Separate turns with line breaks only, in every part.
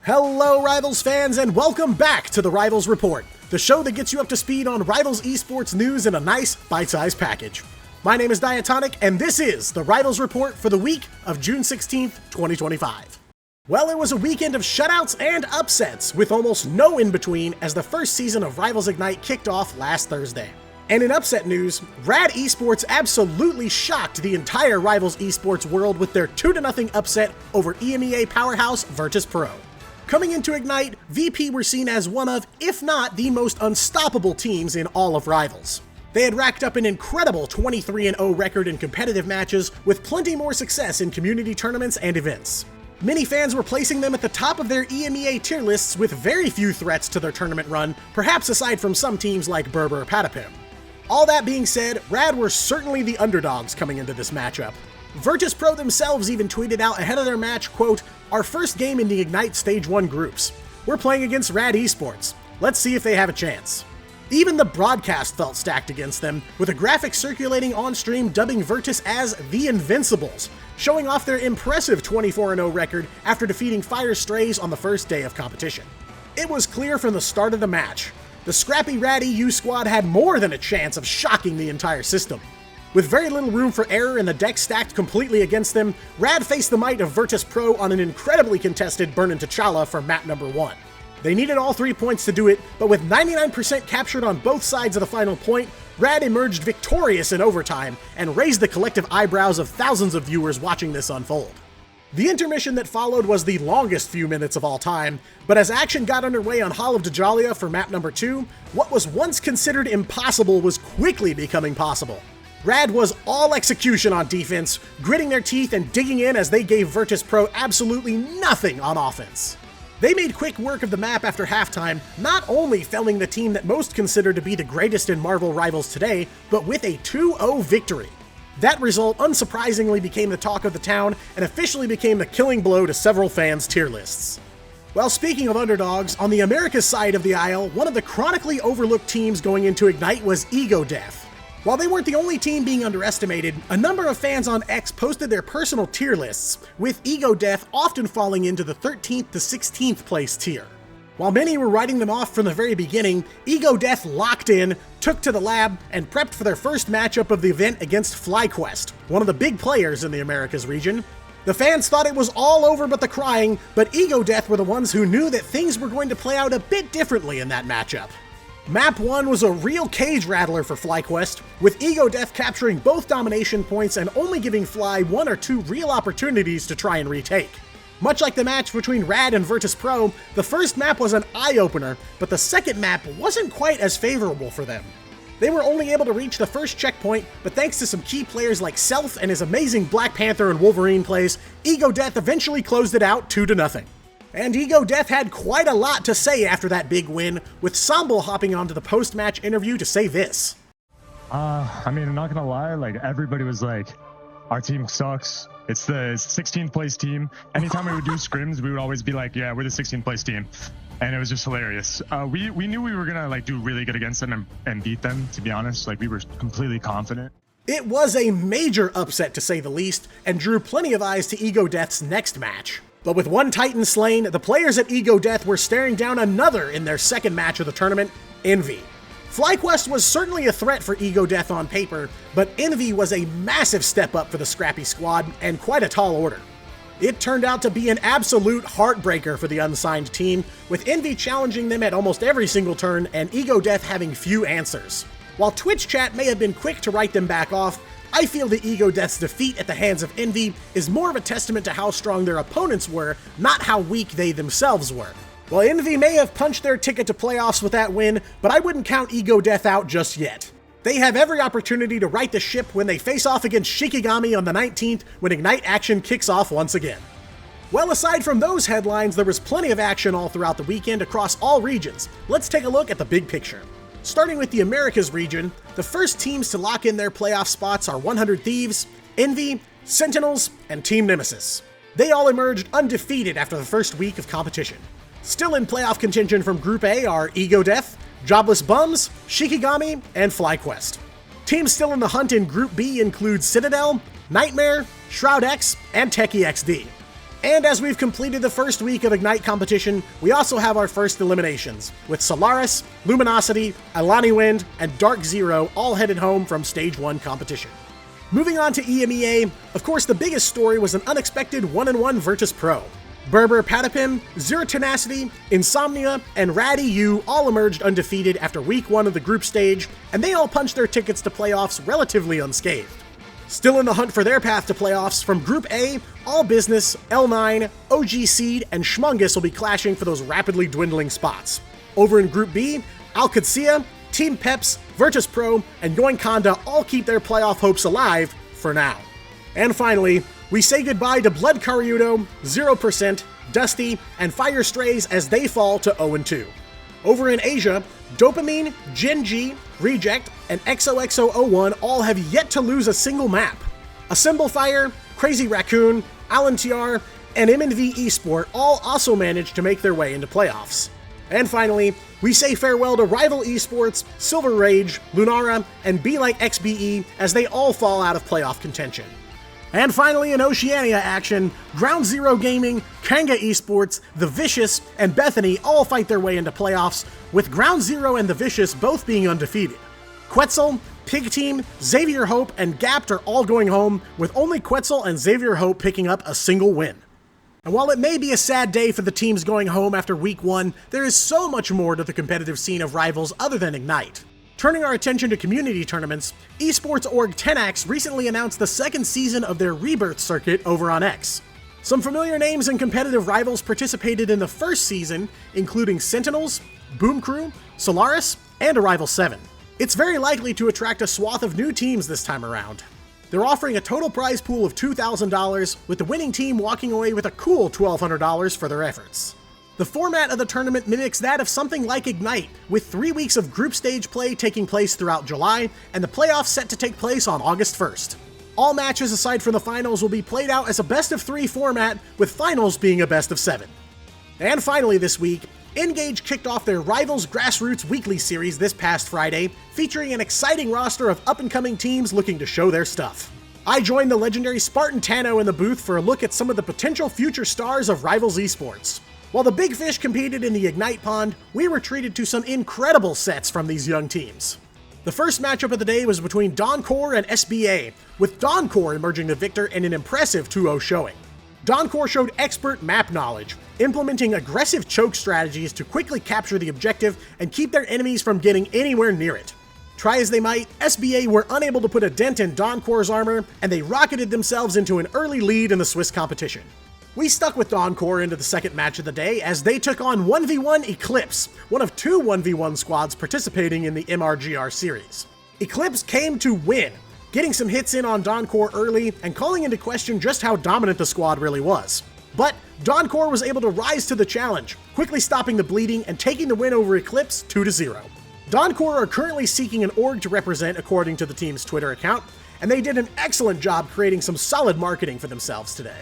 Hello Rivals fans and welcome back to the Rivals Report, the show that gets you up to speed on Rivals esports news in a nice bite-sized package. My name is Diatonic and this is the Rivals Report for the week of June 16th, 2025. Well, it was a weekend of shutouts and upsets with almost no in-between as the first season of Rivals Ignite kicked off last Thursday. And in upset news, RAD Esports absolutely shocked the entire Rivals esports world with their 2-0 upset over EMEA powerhouse Virtus.pro. Coming into Ignite, VP were seen as one of, if not the most unstoppable teams in all of Rivals. They had racked up an incredible 23-0 record in competitive matches with plenty more success in community tournaments and events. Many fans were placing them at the top of their EMEA tier lists with very few threats to their tournament run, perhaps aside from some teams like Berber or Patapim. All that being said, RAD were certainly the underdogs coming into this matchup. Virtus.pro themselves even tweeted out ahead of their match, quote, "Our first game in the Ignite Stage 1 groups. We're playing against RAD Esports. Let's see if they have a chance." Even the broadcast felt stacked against them, with a graphic circulating on stream dubbing Virtus as the Invincibles, showing off their impressive 24-0 record after defeating Fire Strays on the first day of competition. It was clear from the start of the match, the scrappy RAD EU squad had more than a chance of shocking the entire system. With very little room for error and the deck stacked completely against them, RAD faced the might of Virtus.pro on an incredibly contested Burn into T'Challa for map number 1. They needed all 3 points to do it, but with 99% captured on both sides of the final point, RAD emerged victorious in overtime and raised the collective eyebrows of thousands of viewers watching this unfold. The intermission that followed was the longest few minutes of all time, but as action got underway on Hall of Djalia for map number 2, what was once considered impossible was quickly becoming possible. RAD was all execution on defense, gritting their teeth and digging in as they gave Virtus.pro absolutely nothing on offense. They made quick work of the map after halftime, not only felling the team that most consider to be the greatest in Marvel Rivals today, but with a 2-0 victory. That result unsurprisingly became the talk of the town and officially became the killing blow to several fans' tier lists. Well, speaking of underdogs, on the Americas side of the aisle, one of the chronically overlooked teams going into Ignite was Ego Death. While they weren't the only team being underestimated, a number of fans on X posted their personal tier lists, with Ego Death often falling into the 13th to 16th place tier. While many were writing them off from the very beginning, Ego Death locked in, took to the lab, and prepped for their first matchup of the event against FlyQuest, one of the big players in the Americas region. The fans thought it was all over but the crying, but Ego Death were the ones who knew that things were going to play out a bit differently in that matchup. Map 1 was a real cage rattler for FlyQuest, with Ego Death capturing both domination points and only giving Fly 1 or 2 real opportunities to try and retake. Much like the match between RAD and Virtus.pro, the first map was an eye-opener, but the second map wasn't quite as favorable for them. They were only able to reach the first checkpoint, but thanks to some key players like Self and his amazing Black Panther and Wolverine plays, Ego Death eventually closed it out 2-0. And Ego Death had quite a lot to say after that big win, with Sambal hopping onto the post-match interview to say this.
I'm not gonna lie, everybody was like, our team sucks. It's the 16th place team. Anytime we would do scrims, we would always be like, yeah, we're the 16th place team. And it was just hilarious. We knew we were gonna do really good against them and beat them, to be honest. We were completely confident.
It was a major upset to say the least, and drew plenty of eyes to Ego Death's next match. But with one Titan slain, the players at Ego Death were staring down another in their second match of the tournament, Envy. FlyQuest was certainly a threat for Ego Death on paper, but Envy was a massive step up for the scrappy squad, and quite a tall order. It turned out to be an absolute heartbreaker for the unsigned team, with Envy challenging them at almost every single turn, and Ego Death having few answers. While Twitch chat may have been quick to write them back off, I feel that Ego Death's defeat at the hands of Envy is more of a testament to how strong their opponents were, not how weak they themselves were. Well, Envy may have punched their ticket to playoffs with that win, but I wouldn't count Ego Death out just yet. They have every opportunity to right the ship when they face off against Shikigami on the 19th when Ignite action kicks off once again. Well, aside from those headlines, there was plenty of action all throughout the weekend across all regions. Let's take a look at the big picture. Starting with the Americas region, the first teams to lock in their playoff spots are 100 Thieves, Envy, Sentinels, and Team Nemesis. They all emerged undefeated after the first week of competition. Still in playoff contention from Group A are Ego Death, Jobless Bums, Shikigami, and FlyQuest. Teams still in the hunt in Group B include Citadel, Nightmare, Shroud X, and Techie XD. And as we've completed the first week of Ignite competition, we also have our first eliminations, with Solaris, Luminosity, Alani Wind, and Dark Zero all headed home from Stage 1 competition. Moving on to EMEA, of course the biggest story was an unexpected 1-1 Virtus Pro. Berber Patapim, Zero Tenacity, Insomnia, and RAD EU all emerged undefeated after week 1 of the group stage, and they all punched their tickets to playoffs relatively unscathed. Still in the hunt for their path to playoffs, from Group A, All Business, L9, OG Seed, and Schmungus will be clashing for those rapidly dwindling spots. Over in Group B, Al Qudsiya, Team Peps, Virtus Pro, and Yoinconda all keep their playoff hopes alive for now. And finally, we say goodbye to Blood Cariudo, 0%, Dusty, and Fire Strays as they fall to 0-2. Over in Asia, Dopamine, Gen G, Reject, and XOXO01 all have yet to lose a single map. Assemble Fire, Crazy Raccoon, Alan TR, and M&V Esport all also managed to make their way into playoffs. And finally, we say farewell to Rival Esports, Silver Rage, Lunara, and Be Like XBE as they all fall out of playoff contention. And finally, in Oceania action, Ground Zero Gaming, Kanga Esports, The Vicious, and Bethany all fight their way into playoffs, with Ground Zero and The Vicious both being undefeated. Quetzal, Pig Team, Xavier Hope, and Gapt are all going home, with only Quetzal and Xavier Hope picking up a single win. And while it may be a sad day for the teams going home after week 1, there is so much more to the competitive scene of Rivals other than Ignite. Turning our attention to community tournaments, esports org 10X recently announced the second season of their Rebirth circuit over on X. Some familiar names in competitive Rivals participated in the first season, including Sentinels, Boom Crew, Solaris, and Arrival 7. It's very likely to attract a swath of new teams this time around. They're offering a total prize pool of $2,000, with the winning team walking away with a cool $1,200 for their efforts. The format of the tournament mimics that of something like Ignite, with 3 weeks of group stage play taking place throughout July, and the playoffs set to take place on August 1st. All matches aside from the finals will be played out as a best-of-3 format, with finals being a best-of-7. And finally this week, Engage kicked off their Rivals Grassroots Weekly Series this past Friday, featuring an exciting roster of up-and-coming teams looking to show their stuff. I joined the legendary Spartan Tano in the booth for a look at some of the potential future stars of Rivals Esports. While the big fish competed in the Ignite pond, we were treated to some incredible sets from these young teams. The first matchup of the day was between Dawncore and SBA, with Dawncore emerging the victor in an impressive 2-0 showing. Dawncore showed expert map knowledge, implementing aggressive choke strategies to quickly capture the objective and keep their enemies from getting anywhere near it. Try as they might, SBA were unable to put a dent in Dawncore's armor, and they rocketed themselves into an early lead in the Swiss competition. We stuck with Dawncore into the second match of the day as they took on 1v1 Eclipse, one of 2 1v1 squads participating in the MRGR series. Eclipse came to win, getting some hits in on Dawncore early and calling into question just how dominant the squad really was. But Dawncore was able to rise to the challenge, quickly stopping the bleeding and taking the win over Eclipse 2-0. Dawncore are currently seeking an org to represent according to the team's Twitter account, and they did an excellent job creating some solid marketing for themselves today.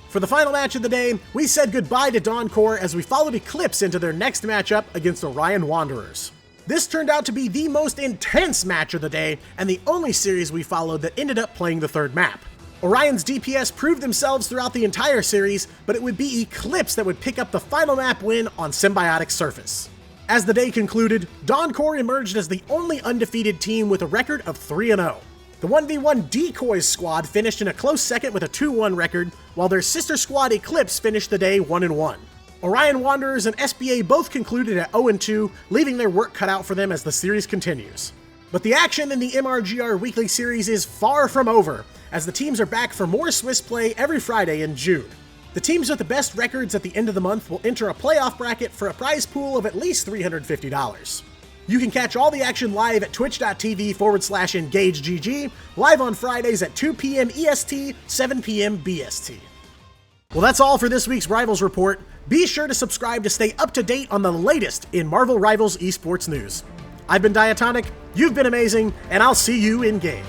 For the final match of the day, we said goodbye to Dawncore as we followed Eclipse into their next matchup against Orion Wanderers. This turned out to be the most intense match of the day, and the only series we followed that ended up playing the third map. Orion's DPS proved themselves throughout the entire series, but it would be Eclipse that would pick up the final map win on Symbiotic Surface. As the day concluded, Dawncore emerged as the only undefeated team with a record of 3-0. The 1v1 Decoys squad finished in a close second with a 2-1 record, while their sister squad Eclipse finished the day 1-1. Orion Wanderers and SBA both concluded at 0-2, leaving their work cut out for them as the series continues. But the action in the MRGR Weekly Series is far from over, as the teams are back for more Swiss play every Friday in June. The teams with the best records at the end of the month will enter a playoff bracket for a prize pool of at least $350. You can catch all the action live at twitch.tv/EngageGG, live on Fridays at 2 p.m. EST, 7 p.m. BST. Well, that's all for this week's Rivals Report. Be sure to subscribe to stay up to date on the latest in Marvel Rivals esports news. I've been Diatonic, you've been amazing, and I'll see you in game.